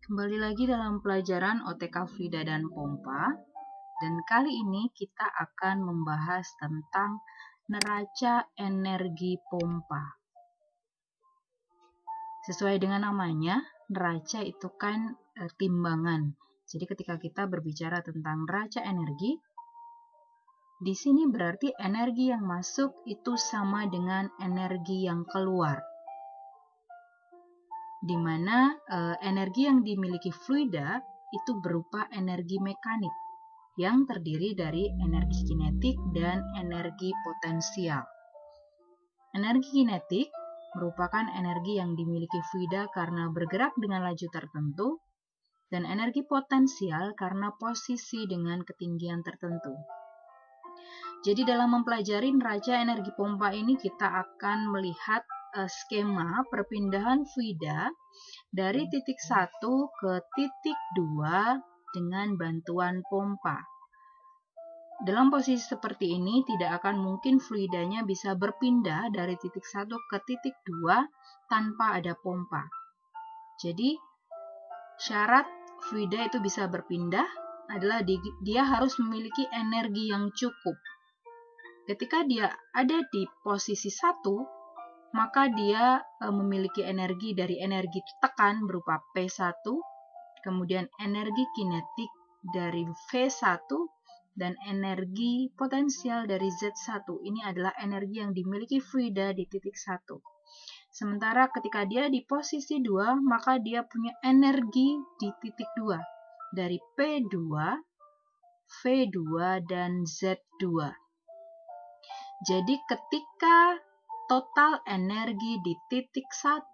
Kembali lagi dalam pelajaran OTK fluida dan pompa, dan kali ini kita akan membahas tentang neraca energi pompa. Sesuai dengan namanya, neraca itu kan timbangan. Jadi ketika kita berbicara tentang neraca energi, di sini berarti energi yang masuk itu sama dengan energi yang keluar. Di mana energi yang dimiliki fluida itu berupa energi mekanik yang terdiri dari energi kinetik dan energi potensial. Energi kinetik merupakan energi yang dimiliki fluida karena bergerak dengan laju tertentu, dan energi potensial karena posisi dengan ketinggian tertentu. Jadi dalam mempelajari neraca energi pompa ini kita akan melihat skema perpindahan fluida dari titik 1 ke titik 2 dengan bantuan pompa. Dalam posisi seperti ini tidak akan mungkin fluidanya bisa berpindah dari titik 1 ke titik 2 tanpa ada pompa. Jadi syarat fluida itu bisa berpindah adalah dia harus memiliki energi yang cukup. Ketika dia ada di posisi 1, maka dia memiliki energi dari energi tekan berupa P1, kemudian energi kinetik dari V1, dan energi potensial dari Z1. Ini adalah energi yang dimiliki fluida di titik 1. Sementara ketika dia di posisi 2, maka dia punya energi di titik 2 dari P2, V2, dan Z2. Jadi ketika total energi di titik 1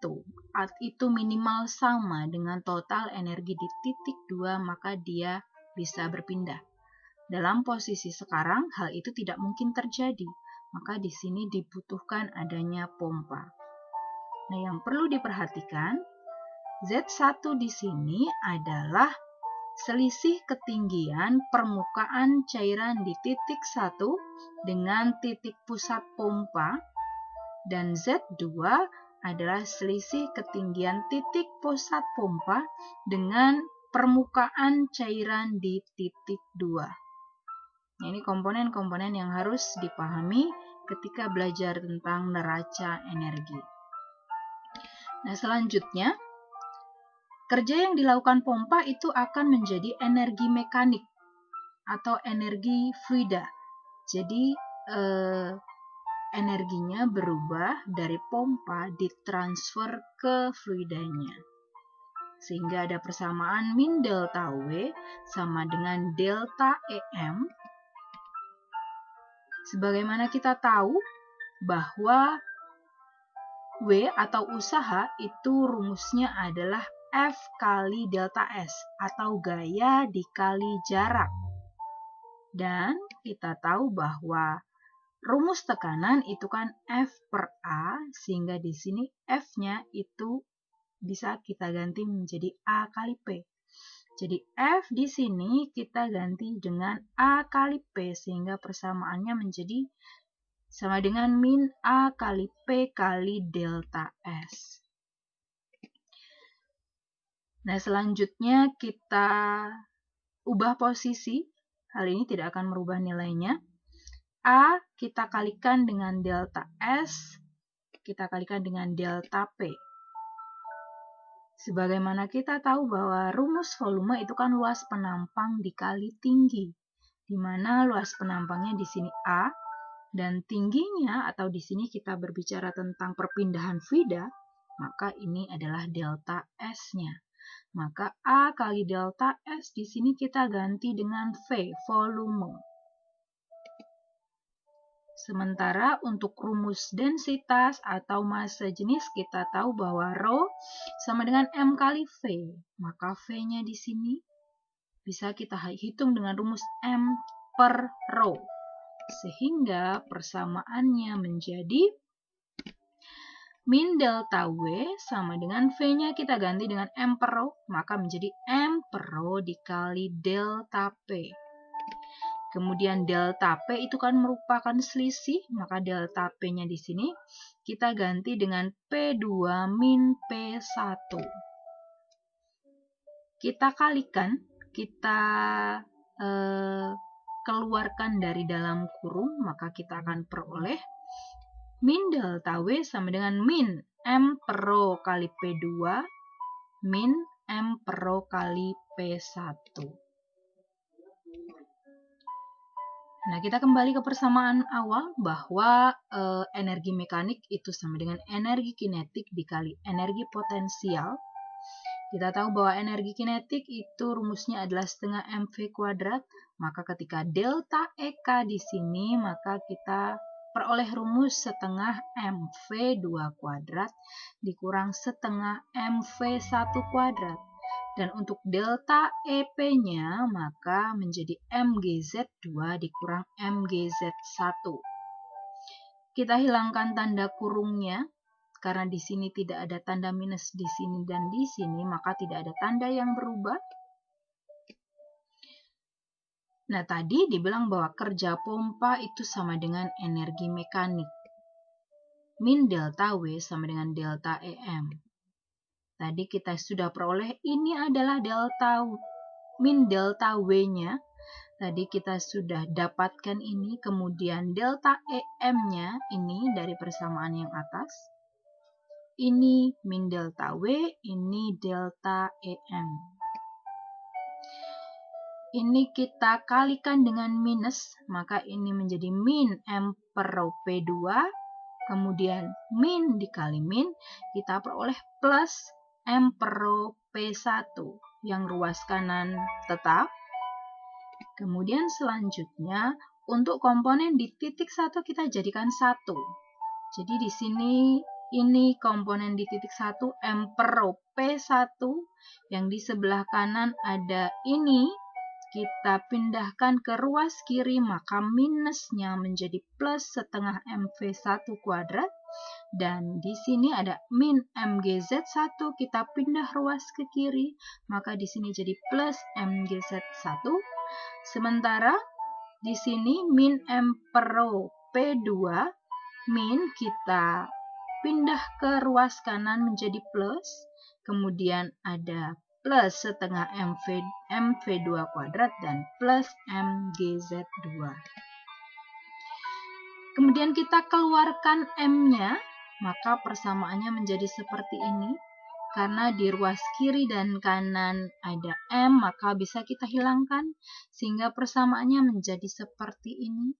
itu minimal sama dengan total energi di titik 2, maka dia bisa berpindah. Dalam posisi sekarang, hal itu tidak mungkin terjadi, maka di sini dibutuhkan adanya pompa. Nah, yang perlu diperhatikan, Z1 di sini adalah selisih ketinggian permukaan cairan di titik 1 dengan titik pusat pompa, dan Z2 adalah selisih ketinggian titik pusat pompa dengan permukaan cairan di titik 2. Ini komponen-komponen yang harus dipahami ketika belajar tentang neraca energi. Nah, selanjutnya, kerja yang dilakukan pompa itu akan menjadi energi mekanik atau energi fluida. Jadi, energinya berubah dari pompa ditransfer ke fluidanya. Sehingga ada persamaan min delta W sama dengan delta EM. Sebagaimana kita tahu bahwa W atau usaha itu rumusnya adalah F kali delta S atau gaya dikali jarak. Dan kita tahu bahwa rumus tekanan itu kan F per A, sehingga di sini F-nya itu bisa kita ganti menjadi A kali P. Jadi F di sini kita ganti dengan A kali P, sehingga persamaannya menjadi sama dengan min A kali P kali delta S. Nah, selanjutnya kita ubah posisi. Hal ini tidak akan merubah nilainya. A kita kalikan dengan delta S, kita kalikan dengan delta P. Sebagaimana kita tahu bahwa rumus volume itu kan luas penampang dikali tinggi, di mana luas penampangnya di sini A, dan tingginya atau di sini kita berbicara tentang perpindahan fluida, maka ini adalah delta S-nya. Maka A kali delta S di sini kita ganti dengan V, volume. Sementara untuk rumus densitas atau massa jenis kita tahu bahwa Rho sama dengan M kali V. Maka V-nya di sini bisa kita hitung dengan rumus M per Rho. Sehingga persamaannya menjadi min delta W sama dengan V-nya kita ganti dengan M per Rho. Maka menjadi M per Rho dikali delta P. Kemudian delta P itu kan merupakan selisih, maka delta P-nya di sini kita ganti dengan P2 min P1. kita kalikan, kita keluarkan dari dalam kurung, maka kita akan peroleh min delta W sama dengan min M per Rho kali P2 min M per Rho kali P1. Nah, kita kembali ke persamaan awal bahwa energi mekanik itu sama dengan energi kinetik dikali energi potensial. Kita tahu bahwa energi kinetik itu rumusnya adalah setengah mv kuadrat, maka ketika delta EK di sini, maka kita peroleh rumus setengah mv2 kuadrat dikurang setengah mv1 kuadrat. Dan untuk delta EP-nya, maka menjadi mgz2 dikurang mgz1. Kita hilangkan tanda kurungnya. Karena di sini tidak ada tanda minus di sini dan di sini, maka tidak ada tanda yang berubah. Nah, tadi dibilang bahwa kerja pompa itu sama dengan energi mekanik. Min delta W sama dengan delta EM. Tadi kita sudah peroleh ini adalah min delta W-nya. Tadi kita sudah dapatkan ini, kemudian delta EM-nya ini dari persamaan yang atas. Ini min delta W, ini delta EM. Ini kita kalikan dengan minus, maka ini menjadi min M per Rho P2, kemudian min dikali min, kita peroleh plus M per Rho P1, yang ruas kanan tetap. Kemudian selanjutnya, untuk komponen di titik 1 kita jadikan 1. Jadi di sini, ini komponen di titik 1 M per Rho P1, yang di sebelah kanan ada ini, kita pindahkan ke ruas kiri, maka minusnya menjadi plus setengah mv1 kuadrat, dan di sini ada min mgz1, kita pindah ruas ke kiri, maka di sini jadi plus mgz1, sementara di sini min M per Rho P2, min kita pindah ke ruas kanan menjadi plus, kemudian ada plus setengah mv2 kuadrat dan plus mgz2. Kemudian kita keluarkan M-nya, maka persamaannya menjadi seperti ini. Karena di ruas kiri dan kanan ada M, maka bisa kita hilangkan, sehingga persamaannya menjadi seperti ini.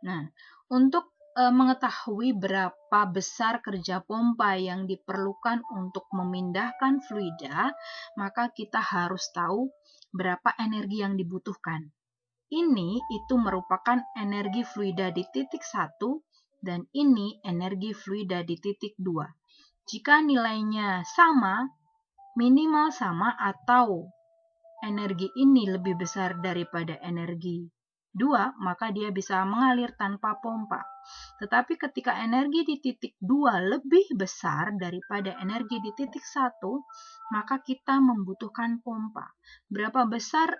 Nah, untuk mengetahui berapa besar kerja pompa yang diperlukan untuk memindahkan fluida, maka kita harus tahu berapa energi yang dibutuhkan. Ini itu merupakan energi fluida di titik 1 dan ini energi fluida di titik 2. Jika nilainya sama, minimal sama atau energi ini lebih besar daripada energi 2, maka dia bisa mengalir tanpa pompa. Tetapi ketika energi di titik 2 lebih besar daripada energi di titik 1, maka kita membutuhkan pompa. Berapa besar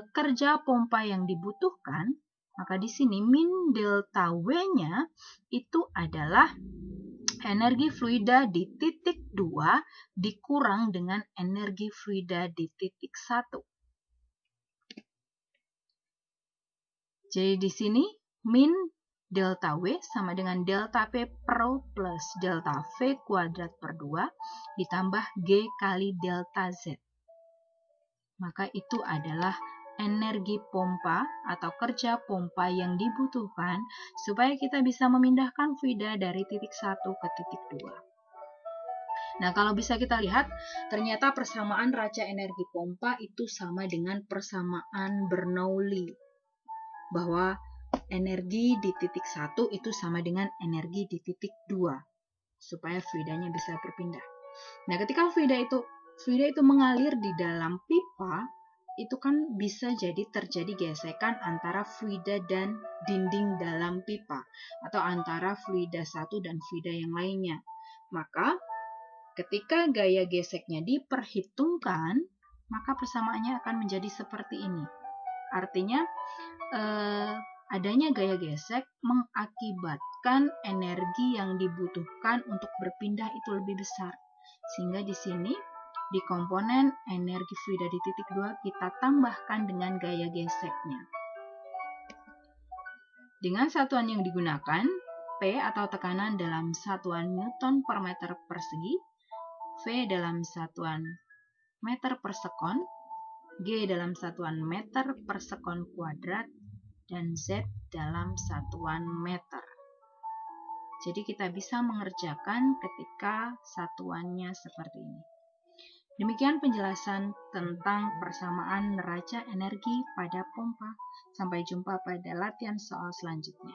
kerja pompa yang dibutuhkan? Maka di sini min delta W-nya itu adalah energi fluida di titik 2 dikurang dengan energi fluida di titik 1. Jadi di sini min delta W sama dengan delta P per Rho plus delta V kuadrat per 2 ditambah G kali delta Z. Maka itu adalah energi pompa atau kerja pompa yang dibutuhkan supaya kita bisa memindahkan fluida dari titik 1 ke titik 2. Nah, kalau bisa kita lihat, ternyata persamaan raca energi pompa itu sama dengan persamaan Bernoulli. Bahwa energi di titik 1 itu sama dengan energi di titik 2 supaya fluidanya bisa berpindah. Nah, ketika fluida itu mengalir di dalam pipa, itu kan bisa jadi terjadi gesekan antara fluida dan dinding dalam pipa atau antara fluida satu dan fluida yang lainnya. Maka ketika gaya geseknya diperhitungkan, maka persamaannya akan menjadi seperti ini. Artinya adanya gaya gesek mengakibatkan energi yang dibutuhkan untuk berpindah itu lebih besar. Sehingga di sini di komponen energi fluida di titik 2 kita tambahkan dengan gaya geseknya. Dengan satuan yang digunakan, P atau tekanan dalam satuan Newton per meter persegi, V dalam satuan meter per sekon, G dalam satuan meter per sekon kuadrat, dan Z dalam satuan meter. Jadi kita bisa mengerjakan ketika satuannya seperti ini. Demikian penjelasan tentang persamaan neraca energi pada pompa. Sampai jumpa pada latihan soal selanjutnya.